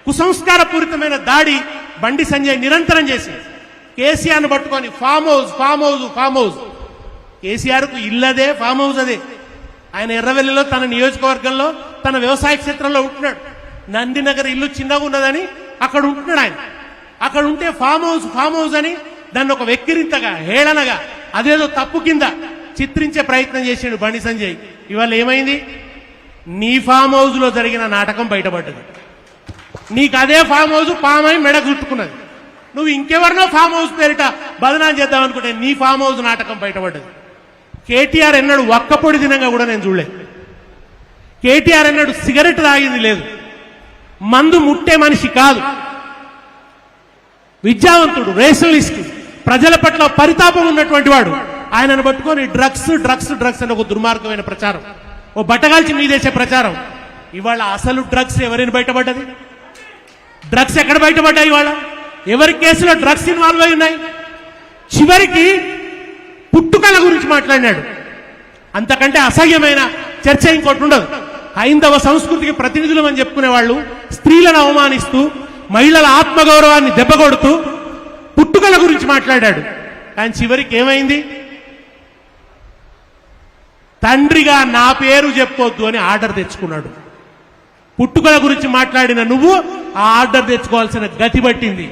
కుసంస్కారపూరితమైన దాడి బండి సంజయ్ నిరంతరం చేసింది. కేసీఆర్ను పట్టుకొని farm house farm house farm house. కేసీఆర్కు ఇల్లదే ఫామ్ హౌస్ అదే. ఆయన ఎర్రవెల్లిలో తన నియోజకవర్గంలో తన వ్యవసాయ క్షేత్రంలో ఉంటున్నాడు. నందినగర్ ఇల్లు చిన్నగా ఉన్నదని అక్కడ ఉంటున్నాడు ఆయన. అక్కడ ఉంటే ఫామ్ హౌస్ అని దాన్ని ఒక వెక్కిరింతగా హేళనగా అదేదో తప్పు కింద చిత్రించే ప్రయత్నం చేసిండు బండి సంజయ్. ఇవాళ ఏమైంది? నీ ఫామ్ హౌస్ లో జరిగిన నాటకం బయటపడ్డది. నీకు అదే ఫామ్ హౌస్ పామై మెడ చుట్టుకున్నది. నువ్వు ఇంకెవరినో ఫామ్ హౌస్ పేరిట బదనాం చేద్దాం అనుకుంటే నీ ఫామ్ హౌస్ నాటకం బయటపడ్డది. కేటీఆర్ ఎన్నాడు ఒక్కపొడి దినంగా కూడా నేను చూడలేదు. కేటీఆర్ ఎన్నాడు సిగరెట్ తాగింది లేదు. మందు ముట్టే మనిషి కాదు. విద్యావంతుడు, రేషనలిస్ట్, ప్రజల పట్ల పరితాపం ఉన్నటువంటి వాడు. ఆయనను పట్టుకొని డ్రగ్స్ డ్రగ్స్ డ్రగ్స్ అని ఒక దుర్మార్గమైన ప్రచారం, ఓ బట్టగాల్చి మీదేసే ప్రచారం. ఇవాళ అసలు డ్రగ్స్ ఎవరిని బయటపడ్డది? డ్రగ్స్ ఎక్కడ బయటపడ్డాయి? ఇవాళ ఎవరి కేసులో డ్రగ్స్ ఇన్వాల్వ్ అయి ఉన్నాయి? చివరికి పుట్టుకల గురించి మాట్లాడినాడు. అంతకంటే అసహ్యమైన చర్చ ఇంకోటి ఉండదు. హైందవ సంస్కృతికి ప్రతినిధులు అని చెప్పుకునే వాళ్ళు స్త్రీలను అవమానిస్తూ మహిళల ఆత్మగౌరవాన్ని దెబ్బకొడుతూ పుట్టుకల గురించి మాట్లాడాడు. కానీ చివరికి ఏమైంది? తండ్రిగా నా పేరు చెప్పొద్దు అని ఆర్డర్ తెచ్చుకున్నాడు. పుట్టుకల గురించి మాట్లాడిన నువ్వు ఆ ఆర్డర్ తెచ్చుకోవాల్సిన గతి పట్టింది.